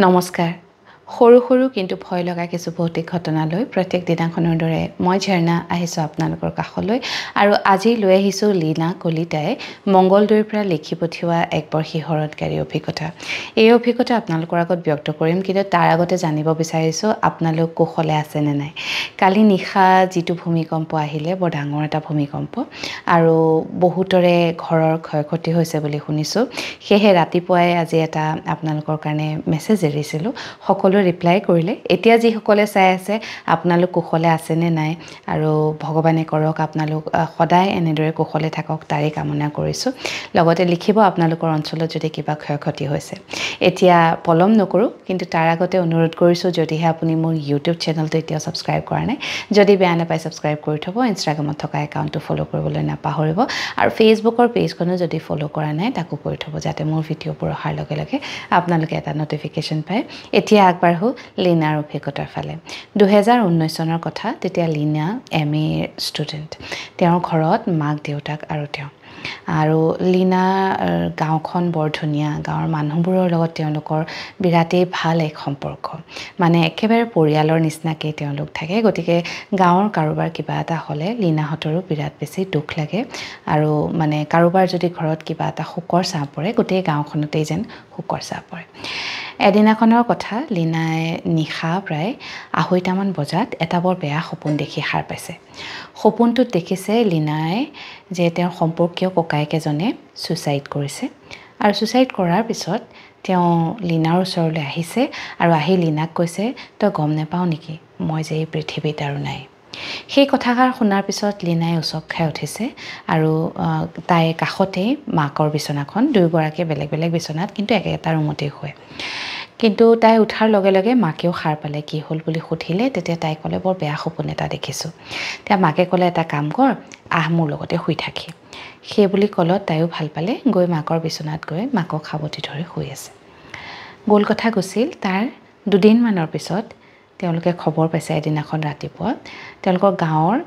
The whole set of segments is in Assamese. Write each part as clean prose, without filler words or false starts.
নমস্কাৰ সৰু সৰু কিন্তু ভয় লগা কিছু ভৌতিক ঘটনালৈ প্ৰত্যেক দিনাখনৰ দৰে মই ঝৰ্ণা আহিছোঁ আপোনালোকৰ কাষলৈ আৰু আজি লৈ আহিছোঁ লীনা কলিতাই মংগলদৈৰ পৰা লিখি পঠিওৱা এক বৰ শিহৰণকাৰী অভিজ্ঞতা। এই অভিজ্ঞতা আপোনালোকৰ আগত ব্যক্ত কৰিম, কিন্তু তাৰ আগতে জানিব বিচাৰিছোঁ আপোনালোক কুশলে আছে নে নাই। কালি নিশা যিটো ভূমিকম্প আহিলে, বৰ ডাঙৰ এটা ভূমিকম্প আৰু বহুতৰে ঘৰৰ ক্ষয়ক্ষতি হৈছে বুলি শুনিছোঁ। সেয়েহে ৰাতিপুৱাই আজি এটা আপোনালোকৰ কাৰণে মেছেজ এৰিছিলোঁ, সকলো ৰিপ্লাই কৰিলে। এতিয়া যিসকলে চাই আছে আপোনালোক কুশলে আছে নে নাই, আৰু ভগৱানে কৰক আপোনালোক সদায় এনেদৰে কুশলে থাকক তাৰে কামনা কৰিছোঁ। লগতে লিখিব আপোনালোকৰ অঞ্চলত যদি কিবা ক্ষয়ক্ষতি হৈছে। এতিয়া পলম নকৰোঁ, কিন্তু তাৰ আগতে অনুৰোধ কৰিছোঁ, যদিহে আপুনি মোৰ ইউটিউব চেনেলটো এতিয়াও ছাবস্ক্ৰাইব কৰা নাই, যদি বেয়া নাপায় ছাবস্ক্ৰাইব কৰি থ'ব। ইনষ্টাগ্ৰামত থকা একাউণ্টটো ফ'ল' কৰিবলৈ নাপাহৰিব, আৰু ফেচবুকৰ পেজখনো যদি ফ'ল' কৰা নাই তাকো কৰি থ'ব, যাতে মোৰ ভিডিঅ'বোৰ অহাৰ লগে লগে আপোনালোকে এটা ন'টিফিকেশ্যন পায়। এতিয়া আগবাঢ়োঁ লীনাৰ অভিজ্ঞতাৰ ফালে। 2019 চনৰ কথা। তেতিয়া লীনা MA ষ্টুডেণ্ট। তেওঁৰ ঘৰত মাক দেউতাক আৰু তেওঁ। আৰু লীনাৰ গাঁওখন বৰ ধুনীয়া। গাঁৱৰ মানুহবোৰৰ লগত তেওঁলোকৰ বিৰাটেই ভাল এক সম্পৰ্ক, মানে একেবাৰে পৰিয়ালৰ নিচিনাকৈ তেওঁলোক থাকে। গতিকে গাঁৱৰ কাৰোবাৰ কিবা এটা হ'লে লীনাহঁতৰো বিৰাট বেছি দুখ লাগে, আৰু মানে কাৰোবাৰ যদি ঘৰত কিবা এটা শোকৰ ছাঁ পৰে, গোটেই গাঁওখনতেই যেন শোকৰ ছাঁ পৰে। এদিনাখনৰ কথা, লীনাই নিশা প্ৰায় 2:30মান বজাত এটা বৰ বেয়া সপোন দেখি সাৰ পাইছে। সপোনটোত দেখিছে লীনাই যে তেওঁৰ সম্পৰ্কীয় ককায়েক এজনে ছুইচাইড কৰিছে, আৰু ছুইচাইড কৰাৰ পিছত তেওঁ লীনাৰ ওচৰলৈ আহিছে আৰু আহি লীনাক কৈছে, তই গম নাপাওঁ নেকি মই যে এই পৃথিৱীত আৰু নাই। সেই কথাষাৰ শুনাৰ পিছত লীনাই উচক খাই উঠিছে, আৰু তাইৰ কাষতেই মাকৰ বিচনাখন, দুয়োগৰাকী বেলেগ বেলেগ বিচনাত, কিন্তু একেটা ৰুমতেই শুৱে। কিন্তু তাই উঠাৰ লগে লগে মাকেও সাৰ পালে। কি হ'ল বুলি সুধিলে, তেতিয়া তাই ক'লে, বৰ বেয়া সপোন এটা দেখিছোঁ। তেতিয়া মাকে ক'লে, এটা কাম কৰ, আহ মোৰ লগতে শুই থাকি। সেই বুলি ক'লত তাইও ভাল পালে, গৈ মাকৰ বিচনাত গৈ মাকক সাৱটি ধৰি শুই আছে। গ'ল কথা গৈছিল। তাৰ দুদিনমানৰ পিছত তেওঁলোকে খবৰ পাইছে এদিনাখন ৰাতিপুৱা, তেওঁলোকৰ গাঁৱৰ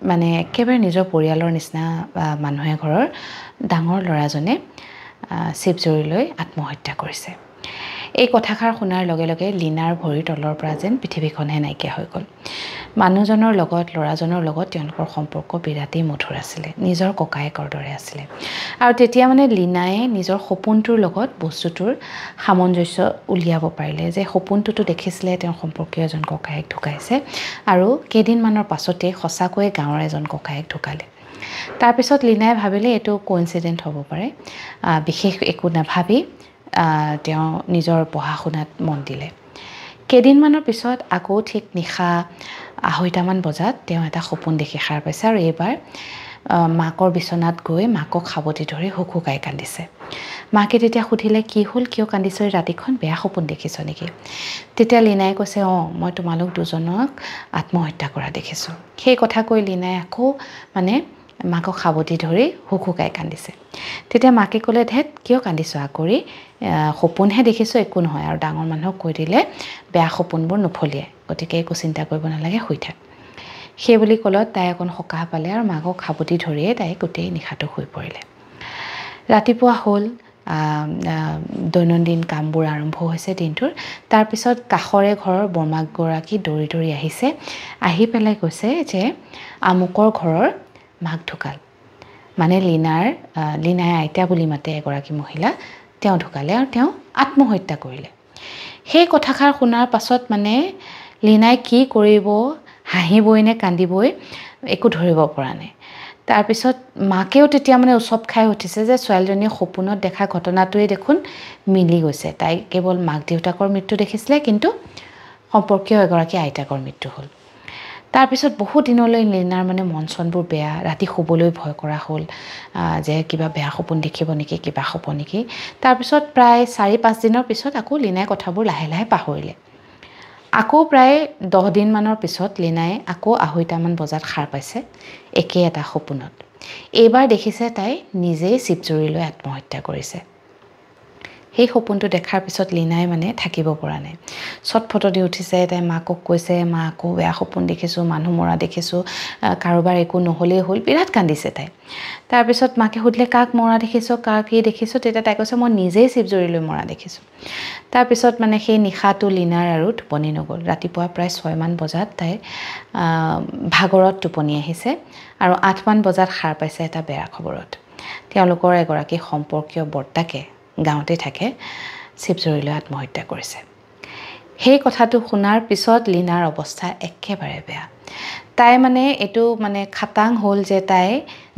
মানে একেবাৰে নিজৰ পৰিয়ালৰ নিচিনা মানুহে ঘৰৰ ডাঙৰ ল'ৰাজনে চিপজুৰি লৈ আত্মহত্যা কৰিছে। এই কথাষাৰ শুনাৰ লগে লগে লীনাৰ ভৰিৰ তলৰ পৰা যেন পৃথিৱীখনহে নাইকিয়া হৈ গ'ল। মানুহজনৰ লগত, ল'ৰাজনৰ লগত তেওঁলোকৰ সম্পৰ্ক বিৰাটেই মধুৰ আছিলে, নিজৰ ককায়েকৰ দৰে আছিলে। আৰু তেতিয়া মানে লীনাই নিজৰ সপোনটোৰ লগত বস্তুটোৰ সামঞ্জস্য উলিয়াব পাৰিলে, যে সপোনটোতো দেখিছিলে তেওঁৰ সম্পৰ্কীয় এজন ককায়েক ঢুকাইছে, আৰু কেইদিনমানৰ পাছতেই সঁচাকৈয়ে গাঁৱৰ এজন ককায়েক ঢুকালে। তাৰপিছত লীনাই ভাবিলে এইটো কোইনচিডেণ্ট হ'ব পাৰে। বিশেষ একো নাভাবি তেওঁ নিজৰ পঢ়া শুনাত মন দিলে। কেইদিনমানৰ পিছত আকৌ ঠিক নিশা 2:30মান বজাত তেওঁ এটা সপোন দেখি সাৰ পাইছে, আৰু এইবাৰ মাকৰ বিচনাত গৈ মাকক সাৱটি ধৰি হুকহুকাই কান্দিছে। মাকে তেতিয়া সুধিলে, কি হ'ল, কিয় কান্দিছ ৰাতিখন, বেয়া সপোন দেখিছ নেকি? তেতিয়া লীনাই কৈছে, মই তোমালোক দুজনক আত্মহত্যা কৰা দেখিছোঁ। সেই কথা কৈ লীনাই আকৌ মানে মাকক সাৱটি ধৰি হুকহুকাই কান্দিছে। তেতিয়া মাকে ক'লে, ধেত কিয় কান্দিছ আকৰি, সপোনহে দেখিছোঁ, একো নহয়। আৰু ডাঙৰ মানুহক কৈ দিলে বেয়া সপোনবোৰ নুফলিয়াই, গতিকে একো চিন্তা কৰিব নালাগে, শুই থাক। সেই বুলি ক'লত তাই অকণ সকাহ পালে, আৰু মাকক সাৱটি ধৰিয়ে তাই গোটেই নিশাটো শুই পৰিলে। ৰাতিপুৱা হ'ল, দৈনন্দিন কামবোৰ আৰম্ভ হৈছে দিনটোৰ। তাৰপিছত কাষৰে ঘৰৰ বৰমাকগৰাকী দৌৰি দৌৰি আহিছে, আহি পেলাই কৈছে যে আমুকৰ ঘৰৰ মাক ঢুকাল। মানে লীনাই আইতা বুলি মাতে এগৰাকী মহিলা, তেওঁ ঢুকালে, আৰু তেওঁ আত্মহত্যা কৰিলে। সেই কথাষাৰ শুনাৰ পাছত মানে লীনাই কি কৰিব, হাঁহিবই নে কান্দিবই, একো ধৰিব পৰা নাই। তাৰপিছত মাকেও তেতিয়া মানে উচপ খাই উঠিছে, যে ছোৱালীজনীয়ে সপোনত দেখা ঘটনাটোৱে দেখোন মিলি গৈছে। তাই কেৱল মাক দেউতাকৰ মৃত্যু দেখিছিলে, কিন্তু সম্পৰ্কীয় এগৰাকী আইতাকৰ মৃত্যু হ'ল। তাৰপিছত বহু দিনলৈ লীনাৰ মানে মন চনবোৰ বেয়া, ৰাতি শুবলৈ ভয় কৰা হ'ল, যে কিবা বেয়া সপোন দেখিব নেকি, কিবা হ'ব নেকি। তাৰপিছত প্ৰায় 4-5 দিনৰ পিছত আকৌ লীনাই কথাবোৰ লাহে লাহে পাহৰিলে। আকৌ প্ৰায় 10 দিনমানৰ পিছত লীনাই আকৌ 2:30মান বজাত সাৰ পাইছে, একেই এটা সপোনত। এইবাৰ দেখিছে তাই নিজেই চিপজুৰি লৈ আত্মহত্যা কৰিছে। সেই সপোনটো দেখাৰ পিছত লীনাই মানে থাকিব পৰা নাই ছটফট দি উঠিছে তাই মাকক কৈছে মা আকৌ বেয়া সপোন দেখিছোঁ মানুহ মৰা দেখিছোঁ কাৰোবাৰ একো নহ'লেই হ'ল বিৰাট কান্দিছে তাই তাৰপিছত মাকে সুধিলে কাক মৰা দেখিছোঁ কাক কি দেখিছোঁ তেতিয়া তাই কৈছে মই নিজেই শিৱজুৰি লৈ মৰা দেখিছোঁ তাৰপিছত মানে সেই নিশাটো লীনাৰ আৰু টোপনি নগ'ল ৰাতিপুৱা প্ৰায় 6 মান বজাত তাই ভাগৰত টোপনি আহিছে আৰু 8 মান বজাত সাৰ পাইছে এটা বেয়া খবৰত তেওঁলোকৰ এগৰাকী সম্পৰ্কীয় বৰ্তাকে গাঁৱতে থাকে শিৱজুৰিলৈ আত্মহত্যা কৰিছে সেই কথাটো শুনাৰ পিছত লীনাৰ অৱস্থা একেবাৰে বেয়া তাই মানে এইটো মানে খাটাং হ'ল যে তাই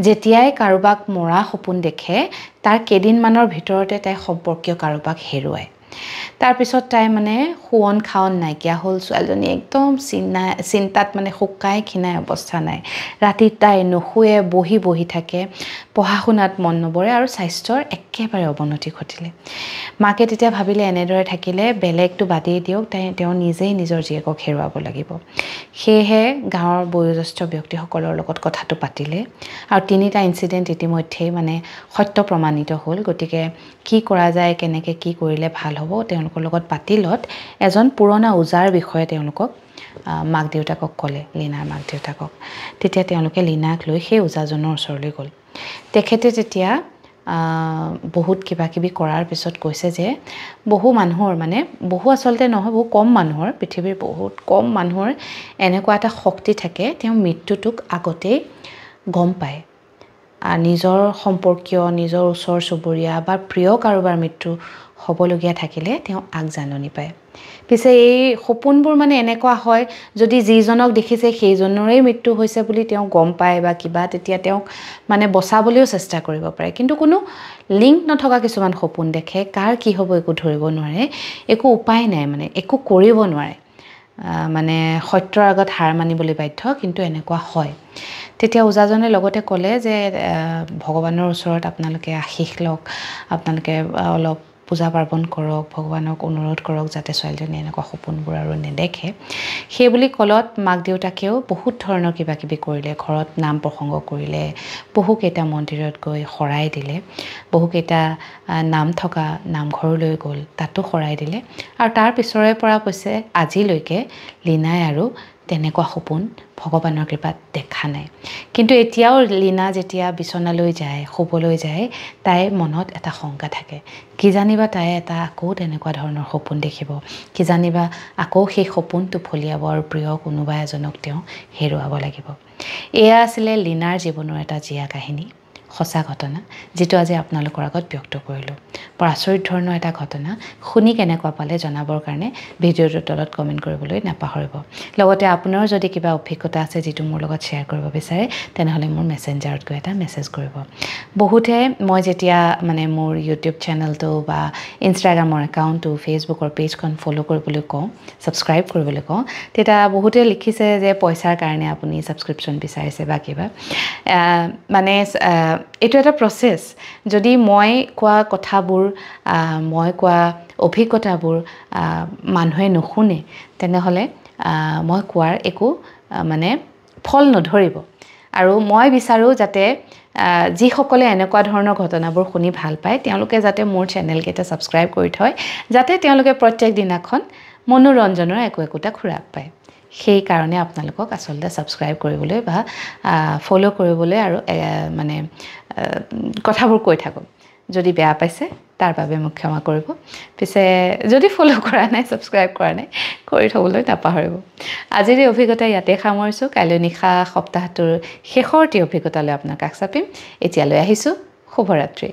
যেতিয়াই কাৰোবাক মৰা সপোন দেখে তাৰ কেইদিনমানৰ ভিতৰতে তাই সম্পৰ্কীয় কাৰোবাক হেৰুৱায় তাৰপিছত তাই মানে শুৱন খাৱন নাইকিয়া হ'ল ছোৱালীজনী একদম চিন্তাত মানে শুকাই খিনাই অৱস্থা নাই ৰাতি তাই নুশুৱে বহি থাকে পঢ়া শুনাত মন নবৰে আৰু স্বাস্থ্যৰ একেবাৰে অৱনতি ঘটিলে মাকে তেতিয়া ভাবিলে এনেদৰে থাকিলে বেলেগটো বাদেই দিয়ক তেওঁ নিজেই নিজৰ জীয়েকক হেৰুৱাব লাগিব সেয়েহে গাঁৱৰ বয়োজ্যেষ্ঠ ব্যক্তিসকলৰ লগত কথাটো পাতিলে আৰু 3টা ইনসিডেন্ট ইতিমধ্যেই মানে সত্য প্ৰমাণিত হ'ল গতিকে কি কৰা যায় কেনেকৈ কি কৰিলে ভাল হ'ব তেওঁলোকৰ লগত পাতিলত এজন পুৰণা উজাৰ বিষয়ে তেওঁলোকক মাক দেউতাকক ক'লে লীনাৰ মাক দেউতাকক তেতিয়া তেওঁলোকে লীনাক লৈ সেই উজাজনৰ ওচৰলৈ গ'ল তেখেতে তেতিয়া বহুত কিবা কিবি কৰাৰ পিছত কৈছে যে বহু মানুহৰ মানে বহু আচলতে নহয় বহু কম মানুহৰ পৃথিৱীৰ বহুত কম মানুহৰ এনেকুৱা এটা শক্তি থাকে তেওঁ মৃত্যুটোক আগতেই গম পায় আৰু নিজৰ সম্পৰ্কীয় নিজৰ ওচৰ চুবুৰীয়া বা প্ৰিয় কাৰোবাৰ মৃত্যু হ'বলগীয়া থাকিলে তেওঁ আগজাননী পায় পিছে এই সপোনবোৰ মানে এনেকুৱা হয় যদি যিজনক দেখিছে সেইজনৰে মৃত্যু হৈছে বুলি তেওঁ গম পায় বা কিবা তেতিয়া তেওঁক মানে বচাবলৈও চেষ্টা কৰিব পাৰে কিন্তু কোনো লিংক নথকা কিছুমান সপোন দেখে কাৰ কি হ'ব একো ধৰিব নোৱাৰে একো উপায় নাই মানে একো কৰিব নোৱাৰে মানে সত্যৰ আগত হাৰ মানিবলৈ বাধ্য কিন্তু এনেকুৱা হয় তেতিয়া উজাজনে লগতে ক'লে যে ভগৱানৰ ওচৰত আপোনালোকে আশীষ লওক আপোনালোকে অলপ পূজা পাৰ্বণ কৰক ভগৱানক অনুৰোধ কৰক যাতে ছোৱালীজনী এনেকুৱা সপোনবোৰ আৰু নেদেখে সেই বুলি কলত মাক দেউতাকেও বহুত ধৰণৰ কিবা কিবি কৰিলে ঘৰত নাম প্ৰসংগ কৰিলে বহুকেইটা মন্দিৰত গৈ শৰাই দিলে বহুকেইটা নাম থকা নামঘৰলৈ গ'ল তাতো শৰাই দিলে আৰু তাৰ পিছৰে পৰা কৈছে আজিলৈকে লীনাই আৰু তেনেকুৱা সপোন ভগৱানৰ কৃপাত দেখা নাই কিন্তু এতিয়াও লীনা যেতিয়া বিছনালৈ যায় শুবলৈ যায় তাইৰ মনত এটা শংকা থাকে কি জানিবা তাই এটা আকৌ তেনেকুৱা ধৰণৰ সপোন দেখিব কি জানিবা আকৌ সেই সপোনটো ফলিয়াব আৰু প্ৰিয় কোনোবা এজনক তেওঁ হেৰুৱাব লাগিব এয়া আছিলে লীনাৰ জীৱনৰ এটা জীয়া কাহিনী সঁচা ঘটনা যেটো আজি আপোনালোকৰ আগত ব্যক্ত কৰিলোঁ বৰ আচৰিত ধৰণৰ এটা ঘটনা শুনি কেনেকুৱা পালে জনাবৰ কাৰণে ভিডিঅ'টোৰ তলত কমেণ্ট কৰিবলৈ নাপাহৰিব লগতে আপোনাৰ যদি কিবা অভিজ্ঞতা আছে যেটো মোৰ লগত শ্বেয়াৰ কৰিব বিচাৰে তেনেহলে মোৰ মেসেঞ্জাৰত গৈ এটা মেসেজ কৰিব বহুতে মই যেতিয়া মানে মোৰ ইউটিউব চেনেলটো বা ইনষ্টাগ্ৰামৰ একাউণ্টটো ফেচবুকৰ পেজখন ফলো কৰিবলৈ কওঁ সাবস্ক্ৰাইব কৰিবলৈ কওঁ তেতিয়া বহুতে লিখিছে যে পইচাৰ কাৰণে আপুনি সাবস্ক্ৰিপশ্যন বিচাৰিছে বা কিবা মানে এইটো এটা প্ৰসেস যদি মই কোৱা কথাবোৰ মই কোৱা অভিজ্ঞতাবোৰ মানুহে নুশুনে তেনেহলে মই কোৱাৰ একো মানে ফল নধৰিব আৰু মই বিচাৰো যাতে যিসকলে এনেকুৱা ধৰণৰ ঘটনাবোৰ শুনি ভাল পায় তেওঁলোকে যাতে মোৰ চেনেল কেটা সাবস্ক্ৰাইব কৰি থয় যাতে তেওঁলোকে প্ৰত্যেক দিনাখন মনোৰঞ্জনৰ একোটা খুৰাক পায় সেই কাৰণে আপোনালোকক আসলতে সাবস্ক্ৰাইব কৰিবলৈ বা ফলো কৰিবলৈ আৰু মানে কথাবোৰ কৈ থাকো যদি বেয়া পাইছে তাৰ বাবে মোক ক্ষমা কৰিব পিছে যদি ফলো কৰা নাই সাবস্ক্ৰাইব কৰা নাই কৰি থবলৈ নাপাহৰিব আজিৰ এই অভিজ্ঞতা ইয়াতে সামৰিছো কাইলৈ নিশা সপ্তাহটোৰ শেষৰ অভিজ্ঞতালৈ আপোনাক কাষ চাপিম এতিয়ালৈ আহিছো শুভৰাত্ৰি